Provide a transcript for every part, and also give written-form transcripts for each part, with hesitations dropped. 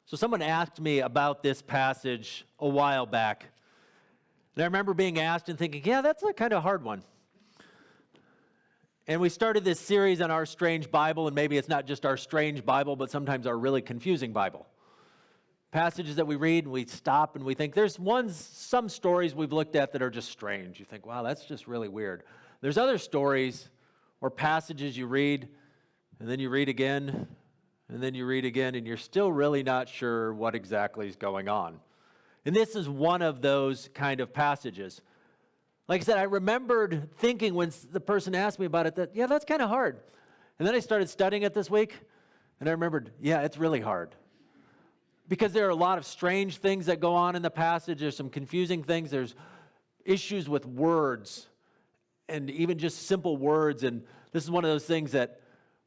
So someone asked me about this passage a while back. And I remember being asked and thinking, yeah, that's a kind of hard one. And we started this series on our strange Bible, and maybe it's not just our strange Bible, but sometimes our really confusing Bible. Passages that we read and we stop and we think, there's some stories we've looked at that are just strange. You think, wow, that's just really weird. There's other stories or passages you read, and then you read again, and then you read again, and you're still really not sure what exactly is going on. And this is one of those kind of passages. Like I said, I remembered thinking when the person asked me about it that, yeah, that's kind of hard. And then I started studying it this week, and I remembered, yeah, it's really hard. Because there are a lot of strange things that go on in the passage. There's some confusing things. There's issues with words, and even just simple words. And this is one of those things that,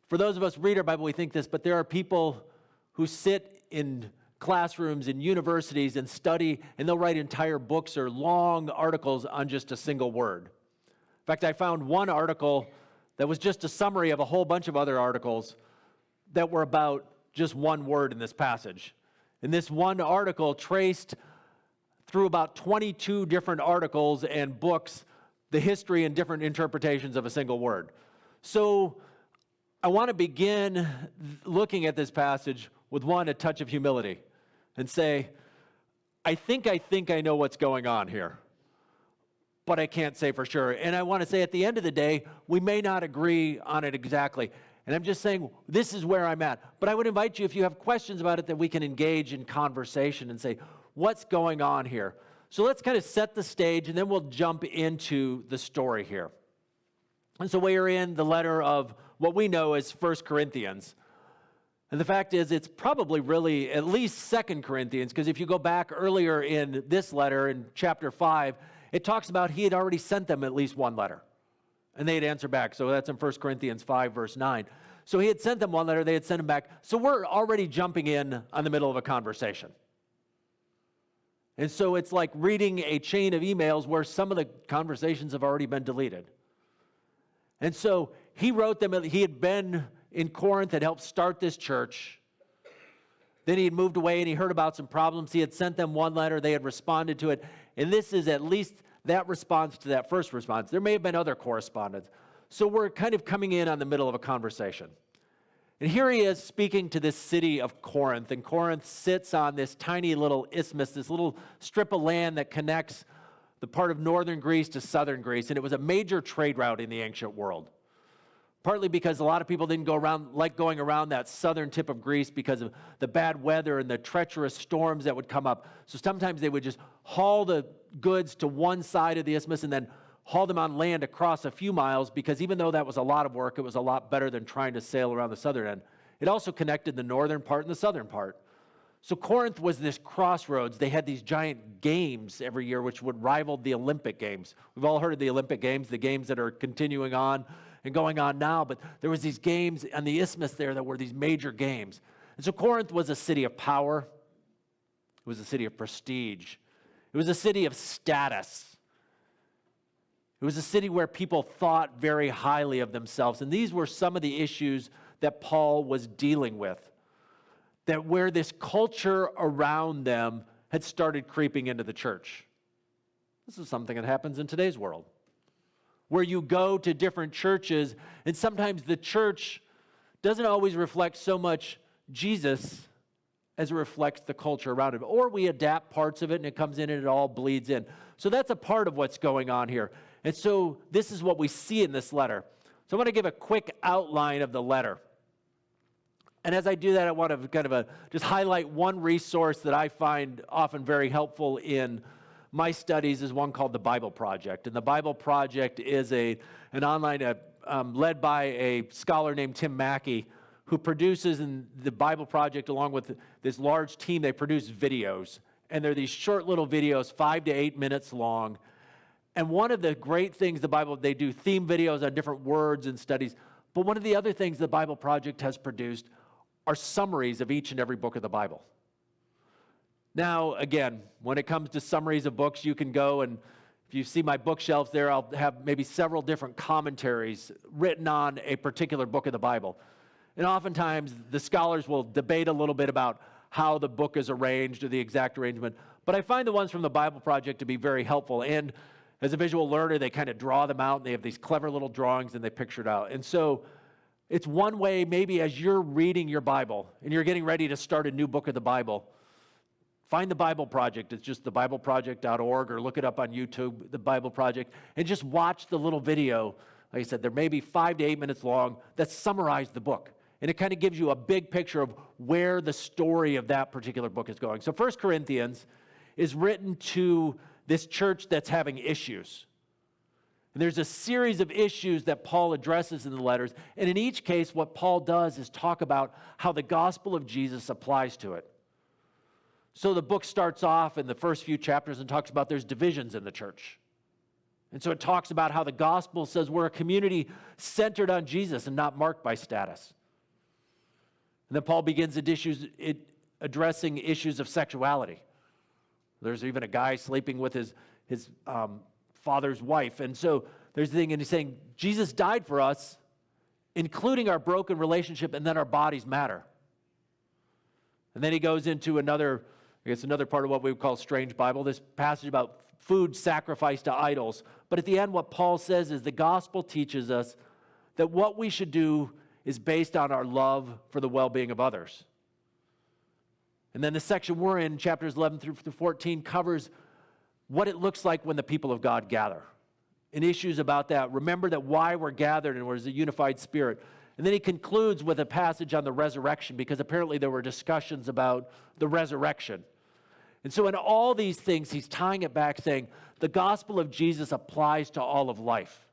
for those of us who read our Bible, we think this, but there are people who sit in classrooms and universities and study, and they'll write entire books or long articles on just a single word. In fact, I found one article that was just a summary of a whole bunch of other articles that were about just one word in this passage. And this one article traced through about 22 different articles and books the history and different interpretations of a single word. So I want to begin looking at this passage with a touch of humility and say, I think I know what's going on here, but I can't say for sure. And I want to say at the end of the day, we may not agree on it exactly. And I'm just saying, this is where I'm at. But I would invite you, if you have questions about it, that we can engage in conversation and say, what's going on here? So let's kind of set the stage, and then we'll jump into the story here. And so we are in the letter of what we know as 1 Corinthians. And the fact is, it's probably really at least 2 Corinthians, because if you go back earlier in this letter, in chapter 5, it talks about he had already sent them at least one letter. And they'd answer back. So that's in 1 Corinthians 5, verse 9. So he had sent them one letter, they had sent him back. So we're already jumping in on the middle of a conversation. And so it's like reading a chain of emails where some of the conversations have already been deleted. And so he wrote them, he had been in Corinth, had helped start this church. Then he had moved away and he heard about some problems. He had sent them one letter, they had responded to it. And this is at least that response to that first response. There may have been other correspondence. So we're kind of coming in on the middle of a conversation. And here he is speaking to this city of Corinth. And Corinth sits on this tiny little isthmus, this little strip of land that connects the part of northern Greece to southern Greece. And it was a major trade route in the ancient world. Partly because a lot of people didn't like going around that southern tip of Greece because of the bad weather and the treacherous storms that would come up. So sometimes they would just haul the goods to one side of the isthmus and then haul them on land across a few miles, because even though that was a lot of work, it was a lot better than trying to sail around the southern end. It also connected the northern part and the southern part. So Corinth was this crossroads. They had these giant games every year which would rival the Olympic Games. We've all heard of the Olympic Games, the games that are continuing on and going on now, but there was these games on the isthmus there that were these major games. And so Corinth was a city of power. It was a city of prestige. It was a city of status. It was a city where people thought very highly of themselves. And these were some of the issues that Paul was dealing with. That where this culture around them had started creeping into the church. This is something that happens in today's world. Where you go to different churches, and sometimes the church doesn't always reflect so much Jesus as it reflects the culture around it. Or we adapt parts of it, and it comes in and it all bleeds in. So that's a part of what's going on here. And so this is what we see in this letter. So I want to give a quick outline of the letter. And as I do that, I want to kind of just highlight one resource that I find often very helpful in my studies, is one called the Bible Project. And the Bible Project is an online led by a scholar named Tim Mackey, who produces in the Bible Project, along with this large team, they produce videos. And they're these short little videos, 5 to 8 minutes long. And one of the great things they do theme videos on different words and studies. But one of the other things the Bible Project has produced are summaries of each and every book of the Bible. Now, again, when it comes to summaries of books, you can go and if you see my bookshelves there, I'll have maybe several different commentaries written on a particular book of the Bible. And oftentimes, the scholars will debate a little bit about how the book is arranged or the exact arrangement. But I find the ones from the Bible Project to be very helpful. And as a visual learner, they kind of draw them out, and they have these clever little drawings, and they picture it out. And so it's one way, maybe as you're reading your Bible and you're getting ready to start a new book of the Bible, find the Bible Project. It's just thebibleproject.org, or look it up on YouTube, the Bible Project, and just watch the little video. Like I said, they're maybe 5 to 8 minutes long that summarize the book. And it kind of gives you a big picture of where the story of that particular book is going. So 1 Corinthians is written to this church that's having issues. And there's a series of issues that Paul addresses in the letters. And in each case, what Paul does is talk about how the gospel of Jesus applies to it. So the book starts off in the first few chapters and talks about there's divisions in the church. And so it talks about how the gospel says we're a community centered on Jesus and not marked by status. And then Paul begins addressing issues of sexuality. There's even a guy sleeping with his father's wife. And so there's the thing, and he's saying, Jesus died for us, including our broken relationship, and then our bodies matter. And then he goes into another part of what we would call strange Bible, this passage about food sacrificed to idols. But at the end, what Paul says is the gospel teaches us that what we should do is based on our love for the well-being of others. And then the section we're in, chapters 11 through 14, covers what it looks like when the people of God gather, and issues about that. Remember that why we're gathered and we're as a unified spirit. And then he concludes with a passage on the resurrection, because apparently there were discussions about the resurrection. And so in all these things, he's tying it back, saying the gospel of Jesus applies to all of life.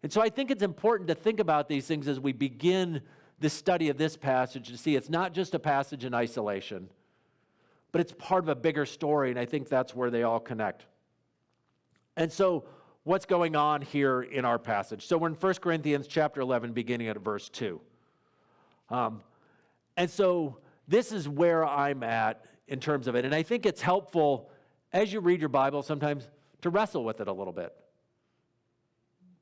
And so I think it's important to think about these things as we begin the study of this passage, to see it's not just a passage in isolation, but it's part of a bigger story, and I think that's where they all connect. And so what's going on here in our passage? So we're in 1 Corinthians chapter 11, beginning at verse 2. And so this is where I'm at in terms of it. And I think it's helpful as you read your Bible sometimes to wrestle with it a little bit.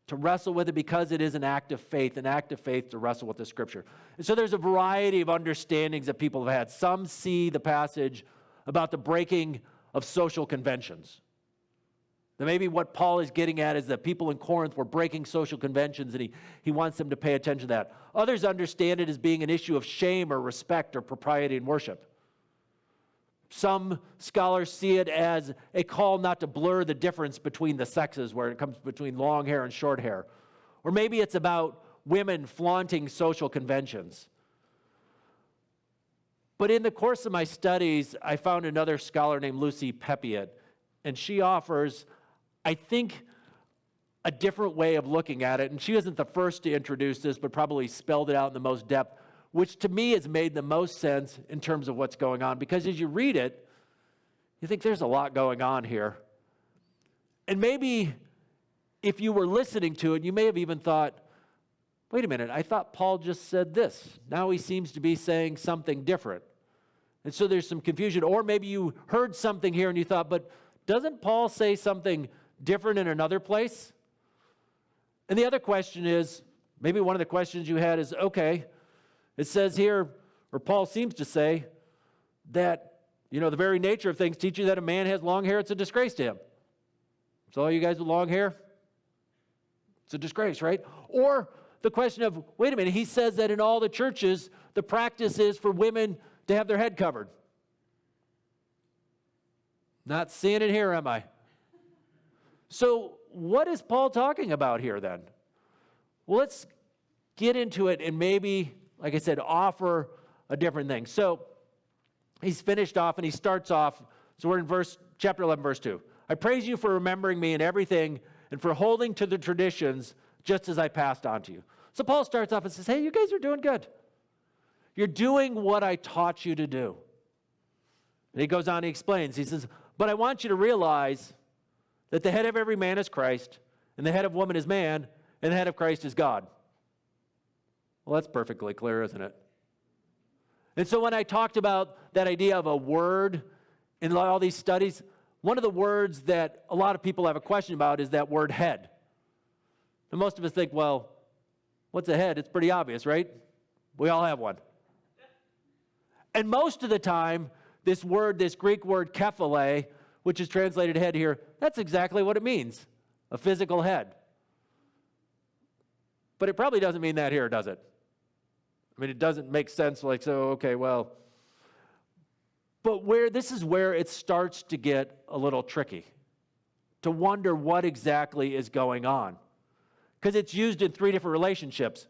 To wrestle with it, because it is an act of faith to wrestle with the Scripture. And so there's a variety of understandings that people have had. Some see the passage about the breaking of social conventions. That maybe what Paul is getting at is that people in Corinth were breaking social conventions, and he wants them to pay attention to that. Others understand it as being an issue of shame or respect or propriety in worship. Some scholars see it as a call not to blur the difference between the sexes, where it comes between long hair and short hair. Or maybe it's about women flaunting social conventions. But in the course of my studies, I found another scholar named Lucy Peppiatt, and she offers, I think, a different way of looking at it. And she isn't the first to introduce this, but probably spelled it out in the most depth, which to me has made the most sense in terms of what's going on. Because as you read it, you think there's a lot going on here. And maybe if you were listening to it, you may have even thought, wait a minute, I thought Paul just said this. Now he seems to be saying something different. And so there's some confusion. Or maybe you heard something here and you thought, but doesn't Paul say something different in another place? And the other question is, maybe one of the questions you had is, okay, it says here, or Paul seems to say, that, the very nature of things teach you that a man has long hair, it's a disgrace to him. So all you guys with long hair, it's a disgrace, right? Or the question of, wait a minute, he says that in all the churches, the practice is for women to have their head covered. Not seeing it here, am I? So what is Paul talking about here then? Well, let's get into it and maybe, like I said, offer a different thing. So he's finished off and he starts off. So we're in chapter 11, verse 2. I praise you for remembering me in everything and for holding to the traditions just as I passed on to you. So Paul starts off and says, hey, you guys are doing good. You're doing what I taught you to do. And he goes on, he explains. He says, but I want you to realize that the head of every man is Christ, and the head of woman is man, and the head of Christ is God. Well, that's perfectly clear, isn't it? And so when I talked about that idea of a word in all these studies, one of the words that a lot of people have a question about is that word head. And most of us think, well, what's a head? It's pretty obvious, right? We all have one. And most of the time, this Greek word kephale, which is translated head here, that's exactly what it means, a physical head. But it probably doesn't mean that here, does it? I mean, it doesn't make sense like, so, okay, well. But this is where it starts to get a little tricky, to wonder what exactly is going on. Because it's used in three different relationships.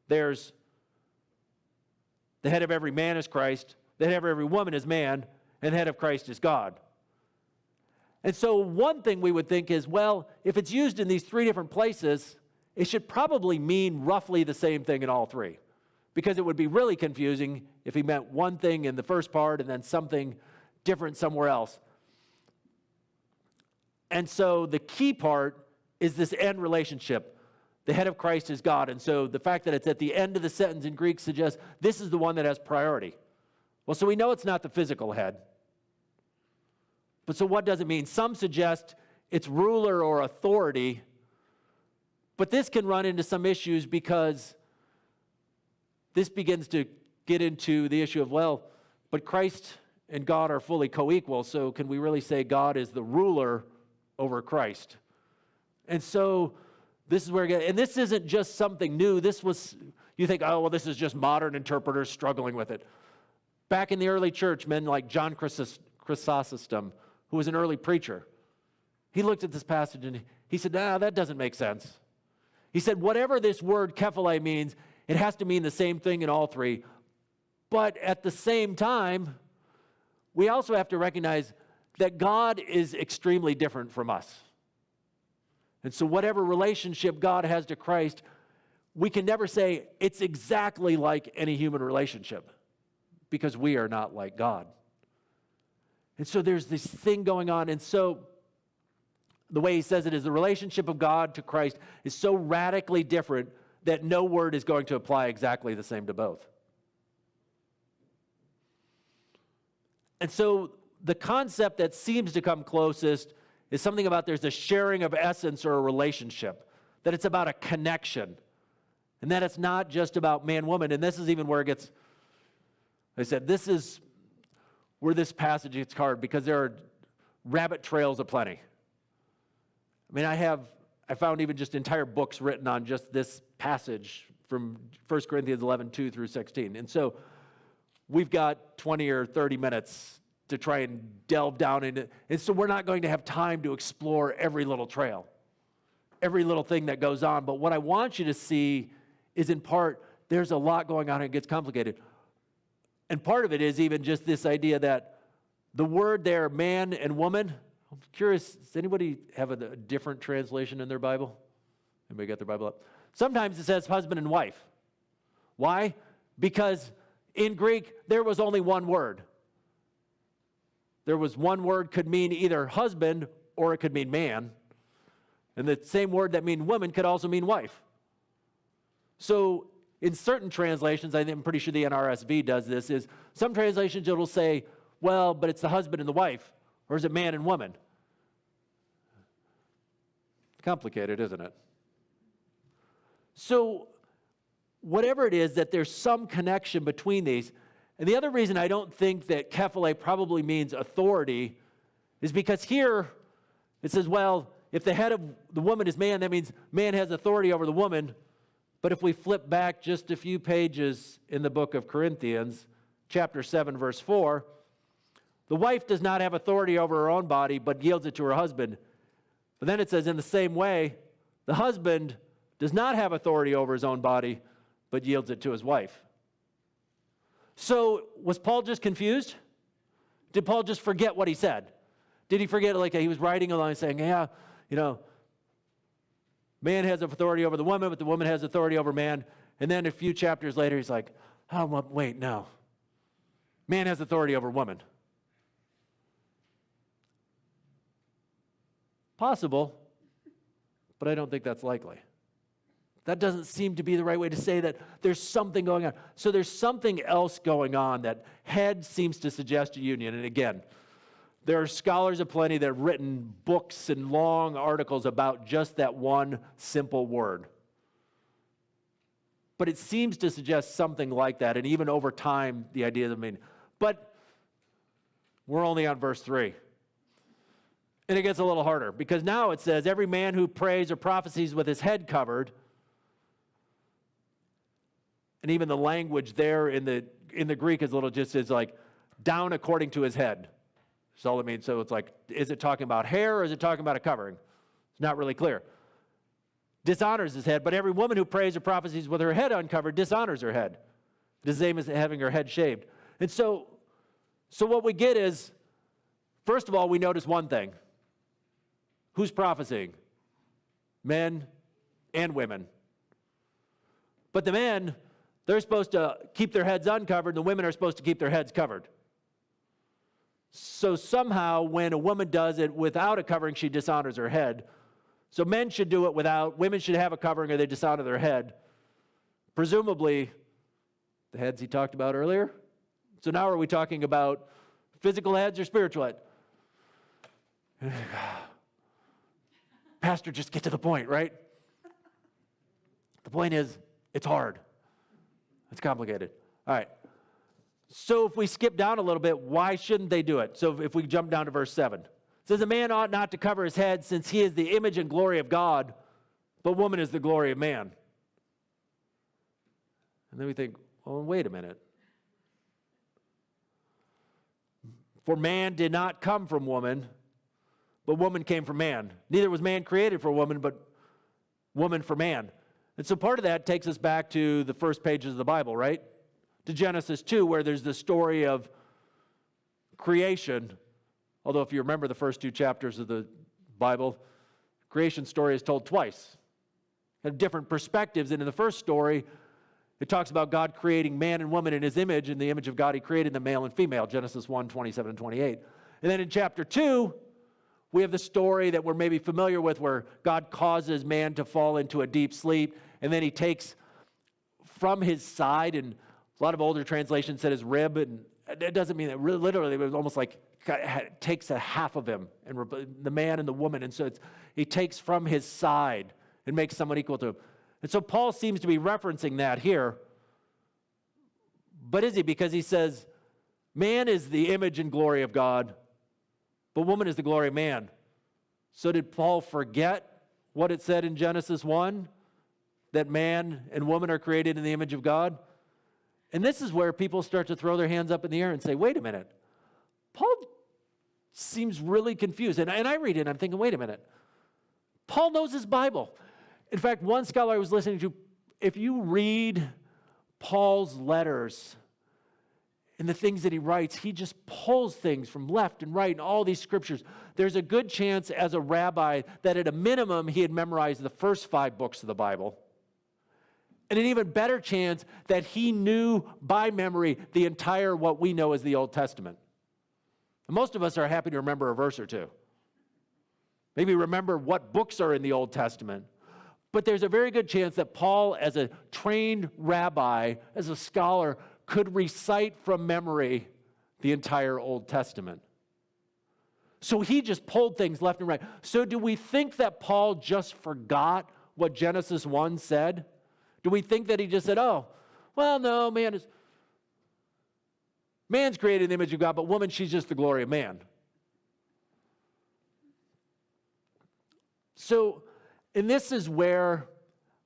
There's the head of every man is Christ, the head of every woman is man, and the head of Christ is God. And so one thing we would think is, well, if it's used in these three different places, it should probably mean roughly the same thing in all three. Because it would be really confusing if he meant one thing in the first part and then something different somewhere else. And so the key part is this end relationship. The head of Christ is God. And so the fact that it's at the end of the sentence in Greek suggests this is the one that has priority. Well, so we know it's not the physical head. But so what does it mean? Some suggest it's ruler or authority. But this can run into some issues because this begins to get into the issue of, well, but Christ and God are fully co-equal. So can we really say God is the ruler over Christ? And so this is where, and this isn't just something new. This was, you think, oh, well, this is just modern interpreters struggling with it. Back in the early church, men like John Chrysostom, who was an early preacher, he looked at this passage and he said, that doesn't make sense. He said, whatever this word kephale means, it has to mean the same thing in all three. But at the same time, we also have to recognize that God is extremely different from us. And so whatever relationship God has to Christ, we can never say it's exactly like any human relationship because we are not like God. And so there's this thing going on. And so the way he says it is the relationship of God to Christ is so radically different that no word is going to apply exactly the same to both. And so the concept that seems to come closest is something about there's a sharing of essence or a relationship, that it's about a connection, and that it's not just about man-woman. And this is even where it gets, I said, this is where this passage gets hard because there are rabbit trails aplenty. I mean, I found even just entire books written on just this passage from 1 Corinthians 11, 2 through 16. And so we've got 20 or 30 minutes to try and delve down into it. And so we're not going to have time to explore every little trail, every little thing that goes on. But what I want you to see is, in part, there's a lot going on and it gets complicated. And part of it is even just this idea that the word there, man and woman, I'm curious, does anybody have a different translation in their Bible? Anybody got their Bible up? Sometimes it says husband and wife. Why? Because in Greek, there was only one word. There was one word could mean either husband or it could mean man. And the same word that means woman could also mean wife. So in certain translations, I'm pretty sure the NRSV does this, is some translations it'll say, well, but it's the husband and the wife, or is it man and woman? It's complicated, isn't it? So whatever it is, that there's some connection between these. And the other reason I don't think that kephale probably means authority is because here it says, well, if the head of the woman is man, that means man has authority over the woman. But if we flip back just a few pages in the book of Corinthians, chapter 7, verse 4, the wife does not have authority over her own body, but yields it to her husband. But then it says, in the same way, the husband does not have authority over his own body, but yields it to his wife. So was Paul just confused? Did Paul just forget what he said? Did he forget, like he was writing along saying, yeah, man has authority over the woman, but the woman has authority over man. And then a few chapters later, he's like, oh, wait, no. Man has authority over woman. Possible, but I don't think that's likely. That doesn't seem to be the right way to say that there's something going on. So there's something else going on that head seems to suggest a union. And again, there are scholars aplenty that have written books and long articles about just that one simple word. But it seems to suggest something like that. And even over time, the idea of, But we're only on verse 3. And it gets a little harder because now it says, every man who prays or prophesies with his head covered. And even the language there in the Greek is a little just is like down according to his head. That's all it means. So it's like, is it talking about hair or is it talking about a covering? It's not really clear. Dishonors his head, but every woman who prays or prophesies with her head uncovered dishonors her head. The same as having her head shaved. And so what we get is, first of all, we notice one thing. Who's prophesying? Men and women. But the men, they're supposed to keep their heads uncovered, and the women are supposed to keep their heads covered. So somehow, when a woman does it without a covering, she dishonors her head. So men should do it without, women should have a covering or they dishonor their head. Presumably, the heads he talked about earlier. So now are we talking about physical heads or spiritual heads? Pastor, just get to the point, right? The point is, it's hard. It's complicated. All right. So if we skip down a little bit, why shouldn't they do it? So if we jump down to verse 7. It says, a man ought not to cover his head since he is the image and glory of God, but woman is the glory of man. And then we think, well, wait a minute. For man did not come from woman, but woman came from man. Neither was man created for woman, but woman for man. And so part of that takes us back to the first pages of the Bible, right? To Genesis 2, where there's the story of creation. Although if you remember the first 2 chapters of the Bible, creation story is told twice. Have different perspectives. And in the first story, it talks about God creating man and woman in his image. In the image of God, he created them male and female, Genesis 1, 27 and 28. And then in chapter 2, we have the story that we're maybe familiar with where God causes man to fall into a deep sleep, and then he takes from his side, and a lot of older translations said his rib, and it doesn't mean that literally, it was almost like takes a half of him, and the man and the woman, and so he takes from his side and makes someone equal to him. And so Paul seems to be referencing that here. But is he? Because he says, man is the image and glory of God, but woman is the glory of man. So did Paul forget what it said in Genesis 1? That man and woman are created in the image of God? And this is where people start to throw their hands up in the air and say, wait a minute. Paul seems really confused. And I read it and I'm thinking, wait a minute. Paul knows his Bible. In fact, one scholar I was listening to, if you read Paul's letters and the things that he writes, he just pulls things from left and right in all these scriptures. There's a good chance as a rabbi that at a minimum he had memorized the first 5 books of the Bible. And an even better chance that he knew by memory the entire what we know as the Old Testament. And most of us are happy to remember a verse or two. Maybe remember what books are in the Old Testament. But there's a very good chance that Paul, as a trained rabbi, as a scholar, could recite from memory the entire Old Testament. So he just pulled things left and right. So do we think that Paul just forgot what Genesis 1 said? Do we think that he just said, oh, well, no, man's created in the image of God, but woman, she's just the glory of man. So, and this is where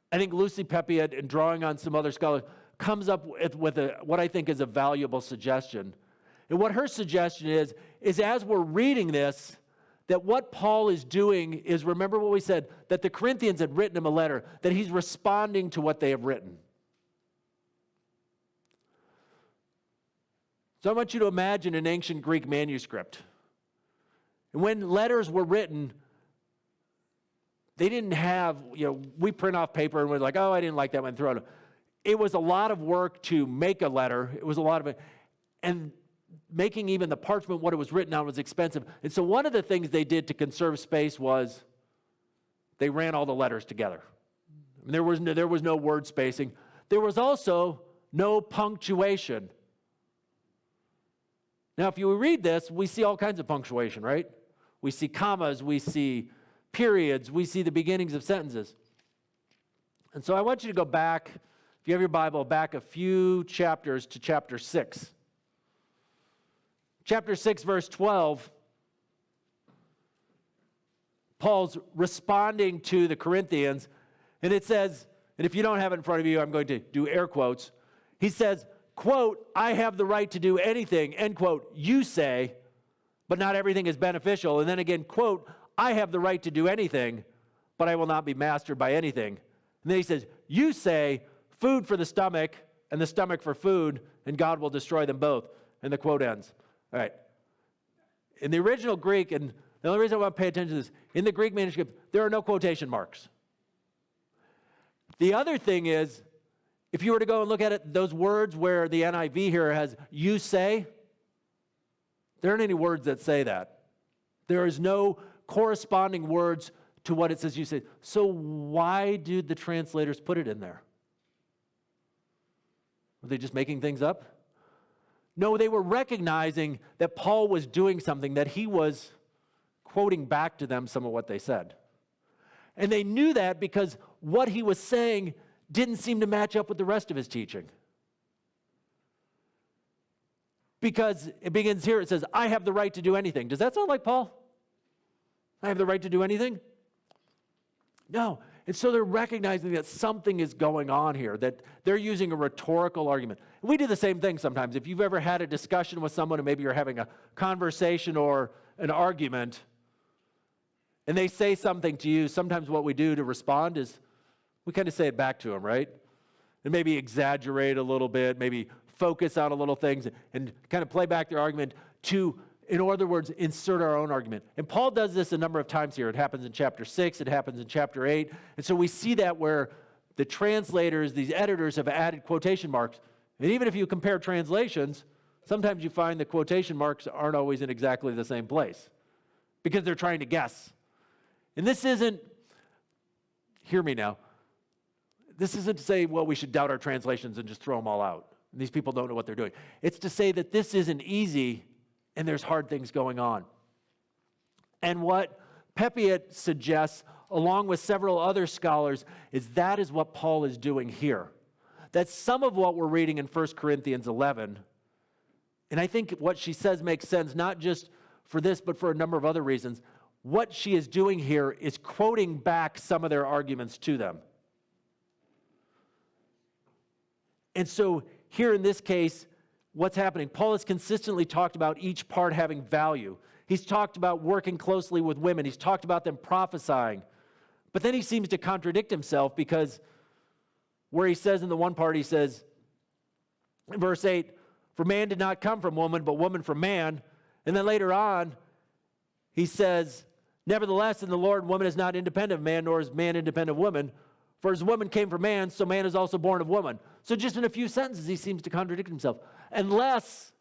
I think Lucy Peppiatt, in drawing on some other scholars, comes up with what I think is a valuable suggestion. And what her suggestion is as we're reading this, that what Paul is doing is, remember what we said, that the Corinthians had written him a letter, that he's responding to what they have written. So I want you to imagine an ancient Greek manuscript. And when letters were written, they didn't have, we print off paper and we're like, oh, I didn't like that one, throw it. It was a lot of work to make a letter. It was a lot of it. And making even the parchment, what it was written on, was expensive. And so one of the things they did to conserve space was they ran all the letters together. I mean, there was no word spacing. There was also no punctuation. Now, if you read this, we see all kinds of punctuation, right? We see commas, we see periods, we see the beginnings of sentences. And so I want you to go back, if you have your Bible, back a few chapters to chapter 6. Chapter 6, verse 12, Paul's responding to the Corinthians, and it says, and if you don't have it in front of you, I'm going to do air quotes. He says, quote, I have the right to do anything, end quote, you say, but not everything is beneficial. And then again, quote, I have the right to do anything, but I will not be mastered by anything. And then he says, you say, food for the stomach, and the stomach for food, and God will destroy them both. And the quote ends. All right. In the original Greek, and the only reason I want to pay attention to this, in the Greek manuscript, there are no quotation marks. The other thing is, if you were to go and look at it, those words where the NIV here has you say, there aren't any words that say that. There is no corresponding words to what it says you say. So why did the translators put it in there? Were they just making things up? No, they were recognizing that Paul was doing something, that he was quoting back to them some of what they said. And they knew that because what he was saying didn't seem to match up with the rest of his teaching. Because it begins here, it says, I have the right to do anything. Does that sound like Paul? I have the right to do anything? No. And so they're recognizing that something is going on here, that they're using a rhetorical argument. We do the same thing sometimes. If you've ever had a discussion with someone and maybe you're having a conversation or an argument, and they say something to you, sometimes what we do to respond is we kind of say it back to them, right? And maybe exaggerate a little bit, maybe focus on a little things and kind of play back their argument to, in other words, insert our own argument. And Paul does this a number of times here. It happens in chapter 6, it happens in chapter 8. And so we see that where the translators, these editors have added quotation marks. And even if you compare translations, sometimes you find the quotation marks aren't always in exactly the same place because they're trying to guess. And this isn't, hear me now, this isn't to say, well, we should doubt our translations and just throw them all out. And these people don't know what they're doing. It's to say that this isn't easy and there's hard things going on. And what Pepiot suggests, along with several other scholars, is that is what Paul is doing here. That some of what we're reading in 1 Corinthians 11, and I think what she says makes sense, not just for this, but for a number of other reasons. What she is doing here is quoting back some of their arguments to them. And so here in this case, what's happening? Paul has consistently talked about each part having value. He's talked about working closely with women. He's talked about them prophesying. But then he seems to contradict himself because where he says in the one part, he says, in verse 8, for man did not come from woman, but woman from man. And then later on, he says, nevertheless, in the Lord, woman is not independent of man, nor is man independent of woman. For as woman came from man, so man is also born of woman. So just in a few sentences, he seems to contradict himself. Unless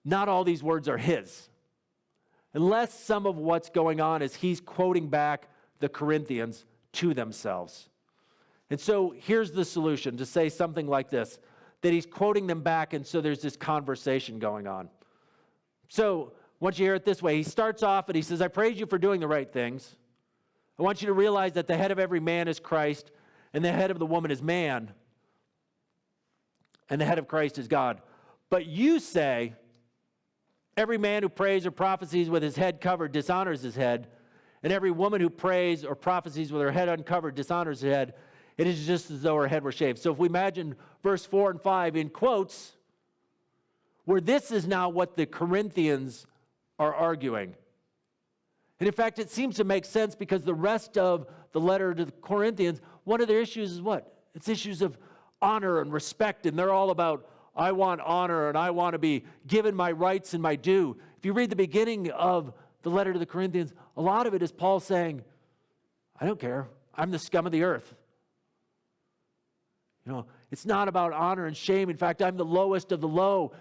not all these words are his. Unless some of what's going on is he's quoting back the Corinthians to themselves. And so here's the solution, to say something like this, that he's quoting them back, and so there's this conversation going on. So I want you to hear it this way. He starts off and he says, I praise you for doing the right things. I want you to realize that the head of every man is Christ, and the head of the woman is man, and the head of Christ is God. But you say, every man who prays or prophesies with his head covered dishonors his head, and every woman who prays or prophesies with her head uncovered dishonors her head. It is just as though her head were shaved. So if we imagine verse 4 and 5 in quotes, where this is now what the Corinthians are arguing. And in fact, it seems to make sense because the rest of the letter to the Corinthians, one of their issues is what? It's issues of honor and respect, and they're all about, I want honor and I want to be given my rights and my due. If you read the beginning of the letter to the Corinthians, a lot of it is Paul saying, I don't care. I'm the scum of the earth. You know, it's not about honor and shame. In fact, I'm the lowest of the low.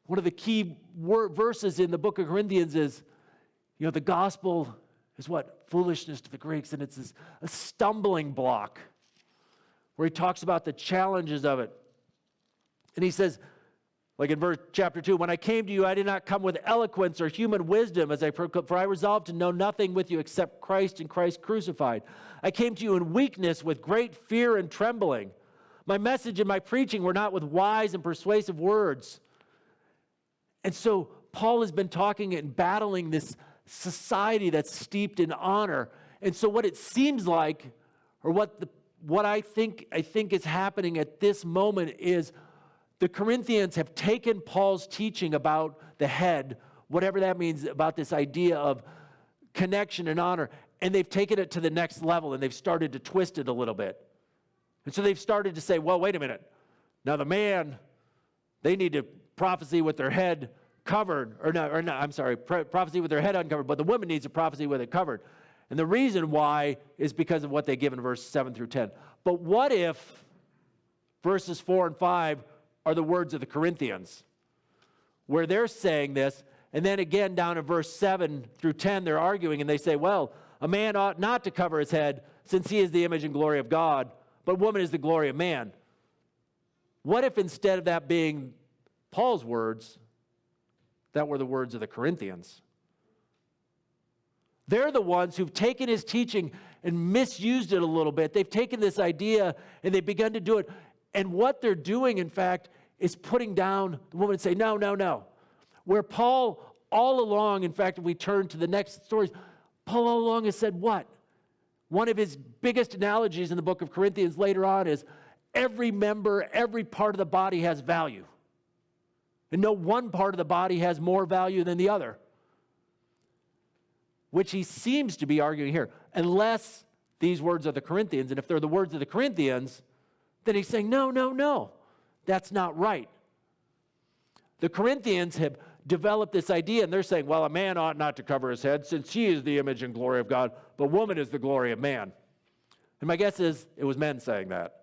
One of the key verses in the book of Corinthians is, you know, the gospel is what? Foolishness to the Greeks, and it's a stumbling block where he talks about the challenges of it. And he says, like in chapter 2, when I came to you, I did not come with eloquence or human wisdom, for I resolved to know nothing with you except Christ and Christ crucified. I came to you in weakness with great fear and trembling. My message and my preaching were not with wise and persuasive words. And so Paul has been talking and battling this society that's steeped in honor. And so what it seems like, or what I think is happening at this moment is the Corinthians have taken Paul's teaching about the head, whatever that means, about this idea of connection and honor, and they've taken it to the next level, and they've started to twist it a little bit. And so they've started to say, well, wait a minute. Now the man, they need to prophecy with their head covered, prophecy with their head uncovered, but the woman needs a prophecy with it covered. And the reason why is because of what they give in verse 7 through 10. But what if verses 4 and 5 are the words of the Corinthians, where they're saying this, and then again down in verse 7 through 10, they're arguing, and they say, well, a man ought not to cover his head, since he is the image and glory of God, but woman is the glory of man. What if instead of that being Paul's words, that were the words of the Corinthians? They're the ones who've taken his teaching and misused it a little bit. They've taken this idea and they've begun to do it. And what they're doing, in fact, is putting down the woman and say, no, no, no. Where Paul all along, in fact, if we turn to the next stories, Paul all along has said what? One of his biggest analogies in the book of Corinthians later on is every member, every part of the body has value. And no one part of the body has more value than the other. Which he seems to be arguing here. Unless these words are the Corinthians, and if they're the words of the Corinthians, then he's saying, no, no, no, that's not right. The Corinthians have developed this idea, and they're saying, well, a man ought not to cover his head, since he is the image and glory of God, but woman is the glory of man. And my guess is it was men saying that.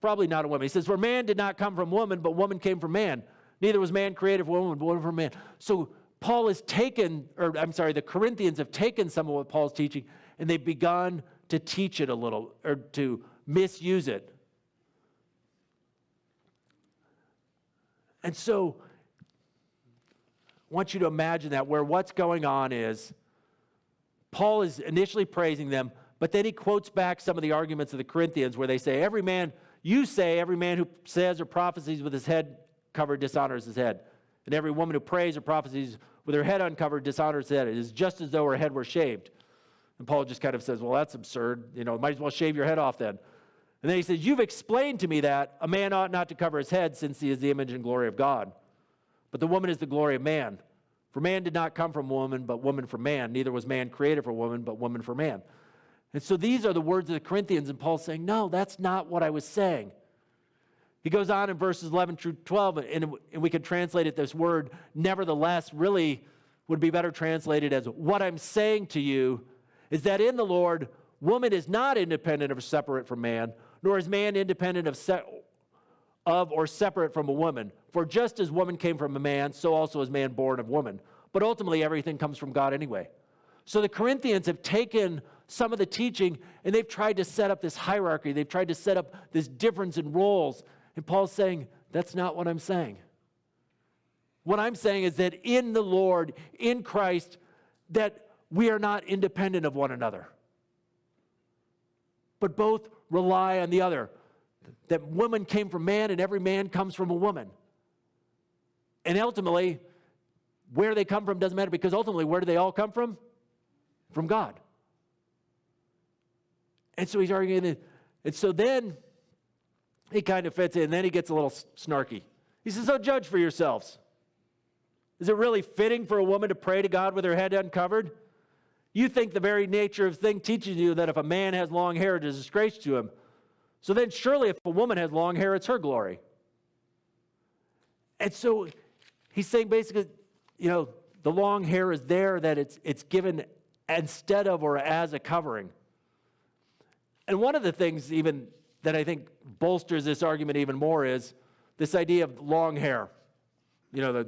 Probably not a woman. He says, for man did not come from woman, but woman came from man. Neither was man created from woman, but woman from man. So Paul has taken, the Corinthians have taken some of what Paul's teaching, and they've begun to teach it a little, or to misuse it. And so I want you to imagine that, where what's going on is Paul is initially praising them, but then he quotes back some of the arguments of the Corinthians where they say, every man who says or prophesies with his head covered dishonors his head. And every woman who prays or prophesies with her head uncovered dishonors his head. It is just as though her head were shaved. And Paul just kind of says, well, that's absurd. Might as well shave your head off then. And then he says, you've explained to me that a man ought not to cover his head, since he is the image and glory of God. But the woman is the glory of man. For man did not come from woman, but woman from man. Neither was man created for woman, but woman for man. And so these are the words of the Corinthians, and Paul's saying, no, that's not what I was saying. He goes on in verses 11 through 12, and we could translate it, this word, nevertheless, really would be better translated as, what I'm saying to you is that in the Lord, woman is not independent or separate from man, nor is man independent of or separate from a woman. For just as woman came from a man, so also is man born of woman. But ultimately, everything comes from God anyway. So the Corinthians have taken some of the teaching, and they've tried to set up this hierarchy. They've tried to set up this difference in roles. And Paul's saying, that's not what I'm saying. What I'm saying is that in the Lord, in Christ, that we are not independent of one another, but both rely on the other. That woman came from man, and every man comes from a woman. And ultimately, where they come from doesn't matter, because ultimately, where do they all come from? From God. And so he's arguing it. And so then he kind of fits in, and then he gets a little snarky. He says, so judge for yourselves. Is it really fitting for a woman to pray to God with her head uncovered? You think the very nature of thing teaches you that if a man has long hair, it is a disgrace to him. So then surely if a woman has long hair, it's her glory. And so he's saying basically, the long hair is there, that it's given instead of or as a covering. And one of the things even that I think bolsters this argument even more is this idea of long hair. And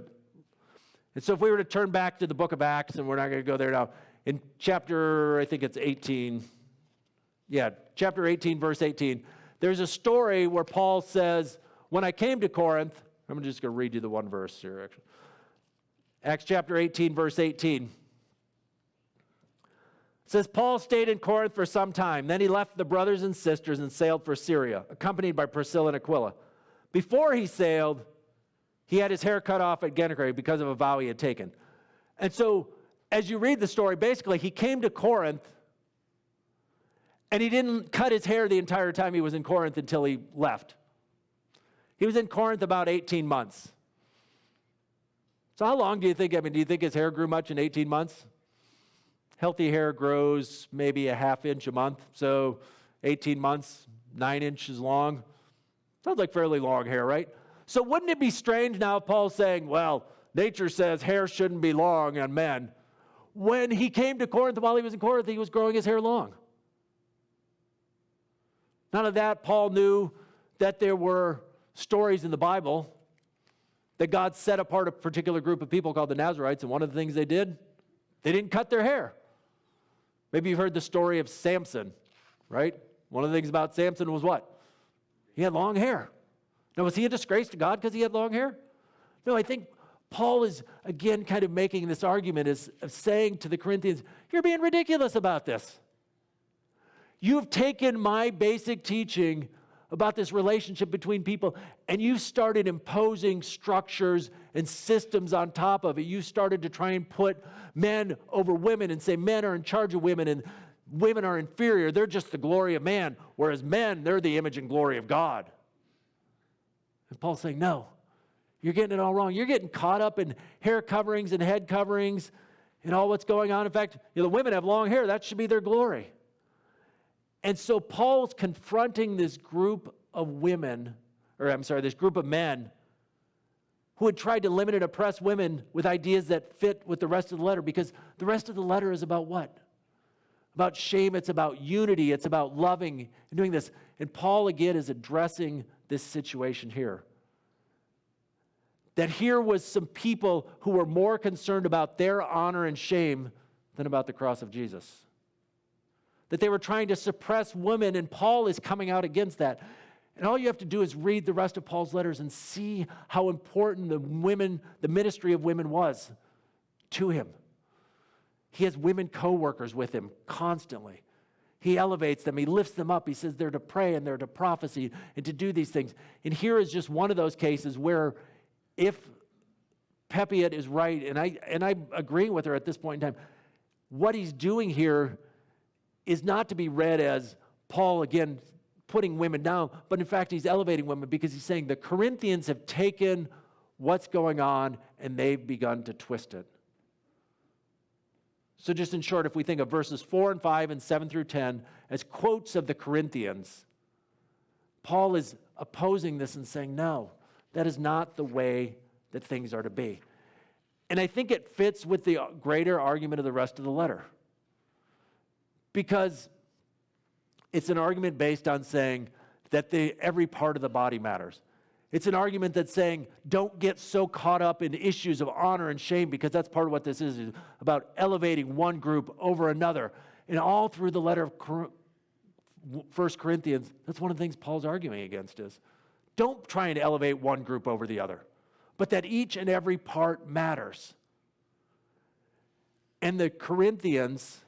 so if we were to turn back to the book of Acts, and we're not going to go there now, in chapter, I think it's 18. Yeah, chapter 18, verse 18. There's a story where Paul says, when I came to Corinth, I'm just going to read you the one verse here, actually. Acts chapter 18, verse 18. It says, Paul stayed in Corinth for some time. Then he left the brothers and sisters and sailed for Syria, accompanied by Priscilla and Aquila. Before he sailed, He had his hair cut off at Gennesaret because of a vow he had taken. And so, as you read the story, basically, he came to Corinth, and he didn't cut his hair the entire time he was in Corinth until he left. He was in Corinth about 18 months. So how long do you think, do you think his hair grew much in 18 months? Healthy hair grows maybe a ½ inch a month, so 18 months, 9 inches long. Sounds like fairly long hair, right? So wouldn't it be strange now if Paul's saying, well, nature says hair shouldn't be long on men. When he came to Corinth, while he was in Corinth, he was growing his hair long. None of that. Paul knew that there were stories in the Bible that God set apart a particular group of people called the Nazarites, and one of the things they did, they didn't cut their hair. Maybe you've heard the story of Samson, right? One of the things about Samson was what? He had long hair. Now, was he a disgrace to God because he had long hair? No, I think Paul is, again, kind of making this argument of saying to the Corinthians, you're being ridiculous about this. You've taken my basic teaching about this relationship between people, and you've started imposing structures and systems on top of it. You started to try and put men over women and say men are in charge of women and women are inferior. They're just the glory of man, whereas men, they're the image and glory of God. And Paul's saying, no, you're getting it all wrong. You're getting caught up in hair coverings and head coverings and all what's going on. In fact, the women have long hair. That should be their glory. And so Paul's confronting this group of this group of men who had tried to limit and oppress women with ideas that fit with the rest of the letter, because the rest of the letter is about what? About shame. It's about unity. It's about loving and doing this. And Paul, again, is addressing this situation here. That here was some people who were more concerned about their honor and shame than about the cross of Jesus. That they were trying to suppress women, and Paul is coming out against that. And all you have to do is read the rest of Paul's letters and see how important the ministry of women was to him. He has women co-workers with him constantly. He elevates them. He lifts them up. He says they're to pray and they're to prophecy and to do these things. And here is just one of those cases where if Pepiot is right, and I'm agreeing with her at this point in time, what he's doing here is not to be read as Paul, again, putting women down, but in fact, he's elevating women because he's saying the Corinthians have taken what's going on and they've begun to twist it. So just in short, if we think of verses 4 and 5 and 7 through 10 as quotes of the Corinthians, Paul is opposing this and saying, no, that is not the way that things are to be. And I think it fits with the greater argument of the rest of the letter. Because it's an argument based on saying that every part of the body matters. It's an argument that's saying, don't get so caught up in issues of honor and shame, because that's part of what this is about elevating one group over another. And all through the letter of 1 Corinthians, that's one of the things Paul's arguing against is, don't try and elevate one group over the other, but that each and every part matters. And the Corinthians,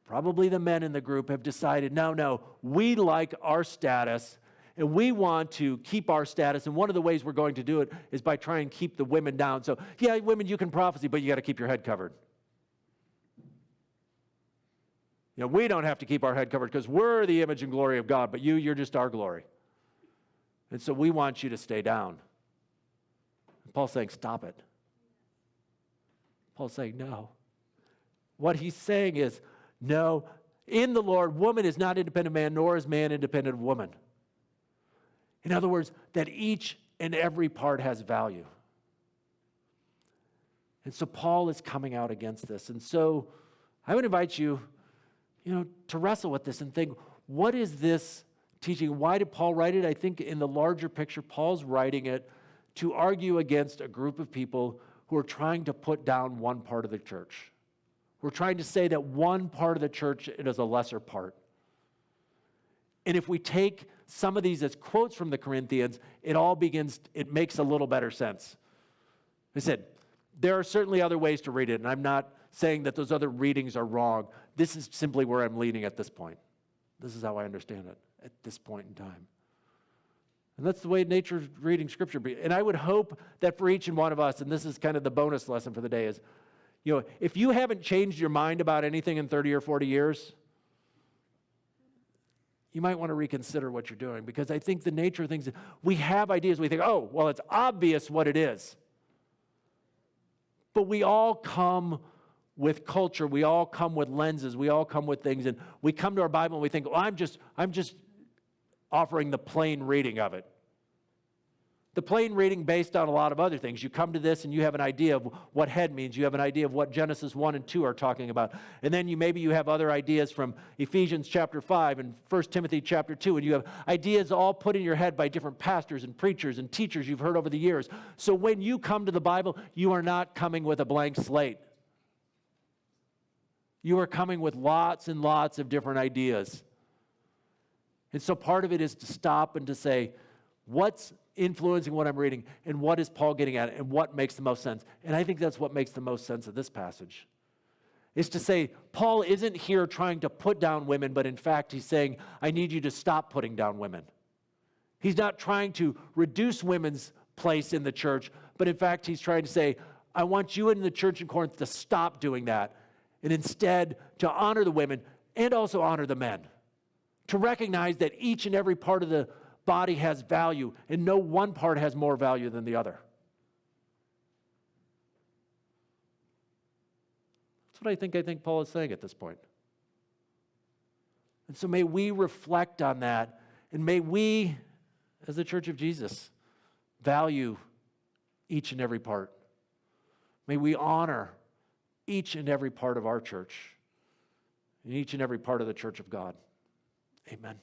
probably the men in the group, have decided, no, we like our status, and we want to keep our status, and one of the ways we're going to do it is by trying to keep the women down. So, yeah, women, you can prophesy, but you got to keep your head covered. We don't have to keep our head covered because we're the image and glory of God, but you're just our glory. And so we want you to stay down. And Paul's saying, stop it. Paul's saying, no. What he's saying is, no, in the Lord, woman is not independent of man, nor is man independent of woman. In other words, that each and every part has value. And so Paul is coming out against this. And so I would invite you, to wrestle with this and think, what is this teaching? Why did Paul write it? I think in the larger picture, Paul's writing it to argue against a group of people who are trying to put down one part of the church. We're trying to say that one part of the church is a lesser part. And if we take some of these as quotes from the Corinthians, it makes a little better sense. I said, there are certainly other ways to read it, and I'm not saying that those other readings are wrong. This is simply where I'm leaning at this point. This is how I understand it at this point in time. And that's the way nature's reading Scripture. And I would hope that for each and one of us, and this is kind of the bonus lesson for the day, is, if you haven't changed your mind about anything in 30 or 40 years, you might want to reconsider what you're doing, because I think the nature of things, we have ideas, we think, oh, well, it's obvious what it is. But we all come with culture, we all come with lenses, we all come with things, and we come to our Bible and we think, well, I'm just offering the plain reading of it. The plain reading based on a lot of other things. You come to this and you have an idea of what head means. You have an idea of what Genesis 1 and 2 are talking about. And then maybe you have other ideas from Ephesians chapter 5 and 1 Timothy chapter 2. And you have ideas all put in your head by different pastors and preachers and teachers you've heard over the years. So when you come to the Bible, you are not coming with a blank slate. You are coming with lots and lots of different ideas. And so part of it is to stop and to say, what's influencing what I'm reading, and what is Paul getting at, and what makes the most sense? And I think that's what makes the most sense of this passage, is to say, Paul isn't here trying to put down women, but in fact, he's saying, I need you to stop putting down women. He's not trying to reduce women's place in the church, but in fact, he's trying to say, I want you in the church in Corinth to stop doing that, and instead to honor the women and also honor the men. To recognize that each and every part of the body has value, and no one part has more value than the other. That's what I think Paul is saying at this point. And so may we reflect on that, and may we, as the Church of Jesus, value each and every part. May we honor each and every part of our church, and each and every part of the church of God. Amen.